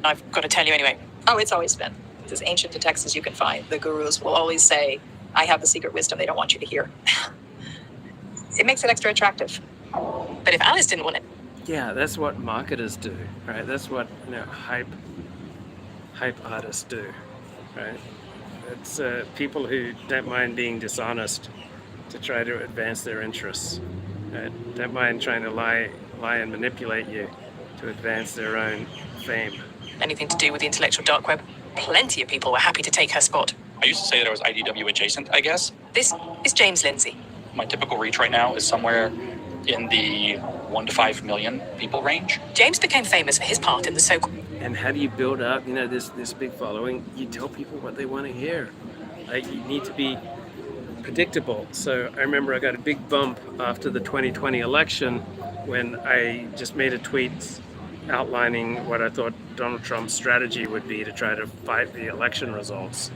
I've got to tell you anyway. Oh, it's always been. It's as ancient a text as you can find. The gurus will always say, I have the secret wisdom they don't want you to hear. It makes it extra attractive. But if Alice didn't want it... Yeah, that's what marketers do, right? That's what hype artists do, right? It's people who don't mind being dishonest to try to advance their interests, right? Don't mind trying to lie and manipulate you to advance their own fame. Anything to do with the intellectual dark web, plenty of people were happy to take her spot. I used to say that I was IDW adjacent, I guess. This is James Lindsay. My typical reach right now is somewhere in the 1 to 5 million people range. James became famous for his part in the so-called... And how do you build up, this big following? You tell people what they want to hear. You need to be predictable. So I remember I got a big bump after the 2020 election when I just made a tweet outlining what I thought Donald Trump's strategy would be to try to fight the election results.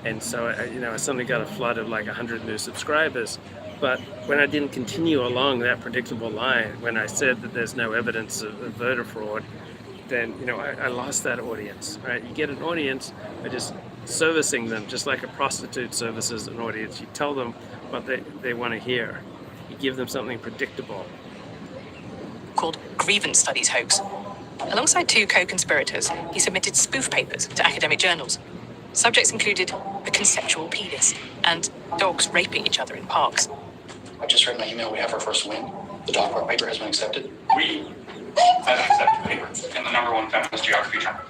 And so, I suddenly got a flood of 100 new subscribers. But when I didn't continue along that predictable line, when I said that there's no evidence of voter fraud, then, I lost that audience, right? You get an audience by just servicing them, just like a prostitute services an audience. You tell them what they want to hear. You give them something predictable. Called Grievance Studies hoax. Alongside 2 co-conspirators, he submitted spoof papers to academic journals. Subjects included a conceptual penis and dogs raping each other in parks. I just read my email. We have our first win. The dog park paper has been accepted. We have accepted paper in the #1 feminist geography journal.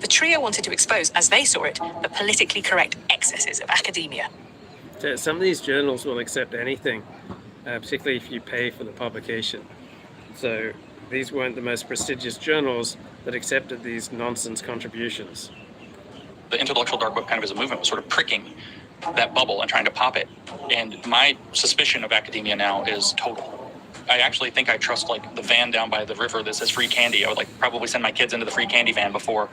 The trio wanted to expose, as they saw it, the politically correct excesses of academia. So some of these journals will accept anything, particularly if you pay for the publication. So these weren't the most prestigious journals that accepted these nonsense contributions. The intellectual dark web kind of as a movement was sort of pricking that bubble and trying to pop it. And my suspicion of academia now is total. I actually think I trust the van down by the river that says free candy. I would probably send my kids into the free candy van before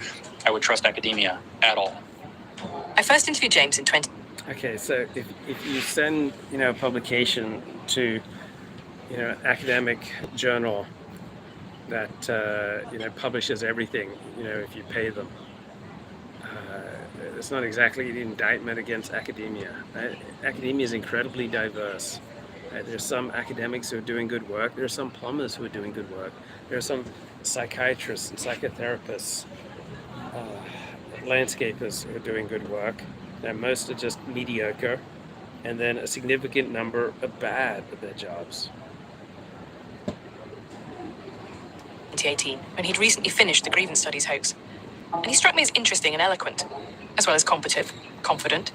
I would trust academia at all. I first interviewed James in Okay, so if you send, a publication to, an academic journal that, publishes everything, if you pay them, it's not exactly an indictment against academia. Right? Academia is incredibly diverse. Right? There's some academics who are doing good work. There are some plumbers who are doing good work. There are some psychiatrists and psychotherapists, landscapers who are doing good work. Now, most are just mediocre, and then a significant number are bad at their jobs. 2018, when he'd recently finished the grievance studies hoax. And he struck me as interesting and eloquent, as well as combative, confident,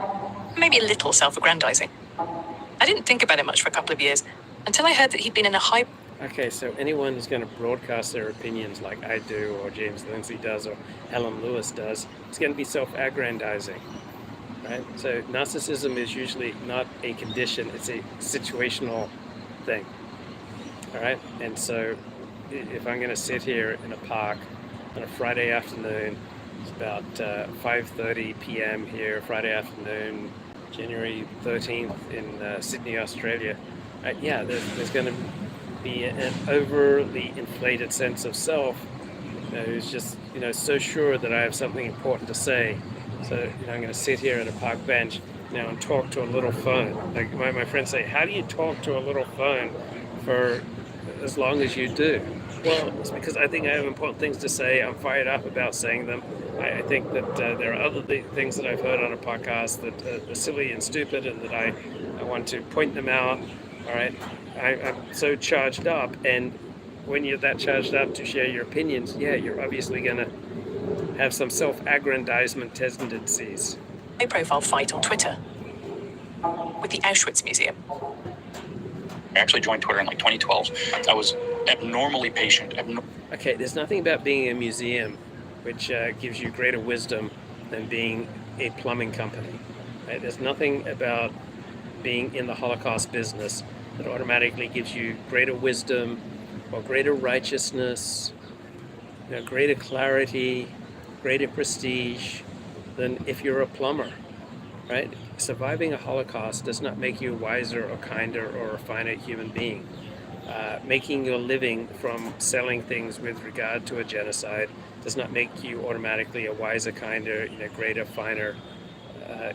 maybe a little self-aggrandizing. I didn't think about it much for a couple of years, until I heard that he'd been in a high... Okay, so anyone who's going to broadcast their opinions like I do, or James Lindsay does, or Helen Lewis does, it's going to be self-aggrandizing. Right? So narcissism is usually not a condition, it's a situational thing. All right? And so if I'm going to sit here in a park on a Friday afternoon, it's about 5:30 p.m. here, Friday afternoon, January 13th in Sydney, Australia, there's going to be an overly inflated sense of self who's just, so sure that I have something important to say. So, I'm going to sit here at a park bench, and talk to a little phone. Like my friends say, how do you talk to a little phone for as long as you do? Well, it's because I think I have important things to say. I'm fired up about saying them. I think that there are other things that I've heard on a podcast that are silly and stupid, and that I want to point them out. All right, I'm so charged up, and when you're that charged up to share your opinions, you're obviously going to have some self-aggrandizement tendencies. high-profile fight on Twitter with the Auschwitz Museum. I actually joined Twitter in like 2012. I was abnormally patient. Okay, there's nothing about being a museum which gives you greater wisdom than being a plumbing company. Right? There's nothing about being in the Holocaust business that automatically gives you greater wisdom or greater righteousness, greater clarity, greater prestige than if you're a plumber, right? Surviving a Holocaust does not make you a wiser or kinder or a finer human being. Making your living from selling things with regard to a genocide does not make you automatically a wiser, kinder, greater, finer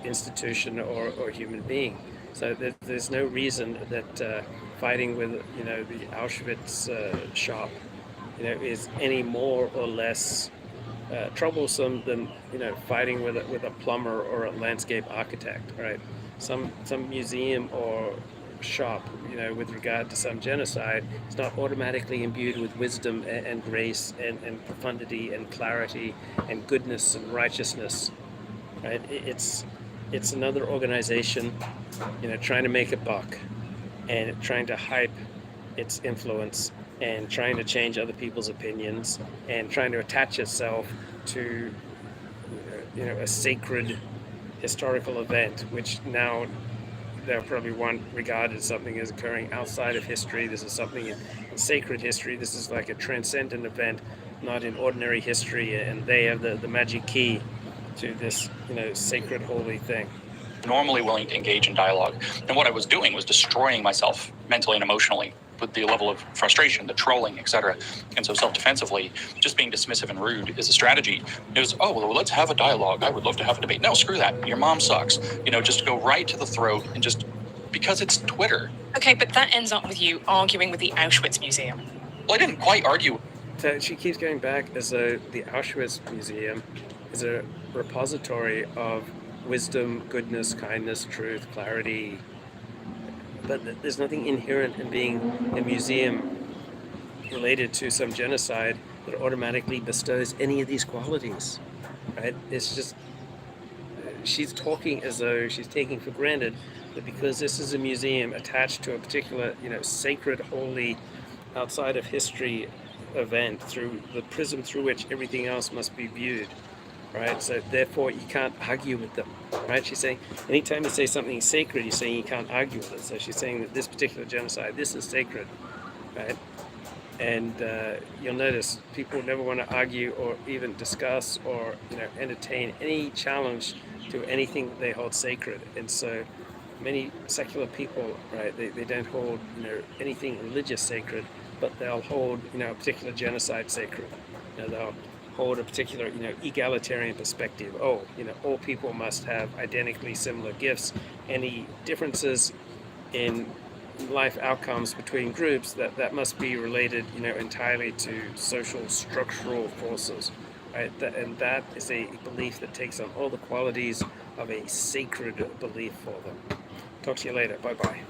institution or human being. So there's no reason that fighting with, the Auschwitz shop, is any more or less troublesome than, fighting with a plumber or a landscape architect, right? Some museum or shop, with regard to some genocide, is not automatically imbued with wisdom and grace and profundity and clarity and goodness and righteousness, right? It's another organization, trying to make a buck and trying to hype its influence and trying to change other people's opinions and trying to attach itself to, a sacred historical event, which now they'll probably want regarded as something as occurring outside of history. This is something in sacred history. This is like a transcendent event, not in ordinary history, and they have the magic key to this, sacred, holy thing. Normally willing to engage in dialogue. And what I was doing was destroying myself mentally and emotionally with the level of frustration, the trolling, etc. And so self-defensively, just being dismissive and rude is a strategy. It was, let's have a dialogue. I would love to have a debate. No, screw that. Your mom sucks. Just go right to the throat and just, because it's Twitter. Okay, but that ends up with you arguing with the Auschwitz Museum. Well, I didn't quite argue. So she keeps going back as though the Auschwitz Museum is a repository of wisdom, goodness, kindness, truth, clarity. But there's nothing inherent in being a museum related to some genocide that automatically bestows any of these qualities, right? It's just, she's talking as though she's taking for granted that because this is a museum attached to a particular, sacred, holy, outside of history event through the prism through which everything else must be viewed, right? So therefore you can't argue with them, right? She's saying anytime you say something sacred, you're saying you can't argue with it. So she's saying that this particular genocide, this is sacred, right? And you'll notice people never want to argue or even discuss or entertain any challenge to anything that they hold sacred. And so many secular people, right, they don't hold, you know, anything religious sacred, but they'll hold, you know, a particular genocide sacred. You know, they'll hold a particular, you know, egalitarian perspective. Oh, you know, all people must have identically similar gifts. Any differences in life outcomes between groups, that must be related, you know, entirely to social structural forces, right? And that is a belief that takes on all the qualities of a sacred belief for them. Talk to you later. Bye bye.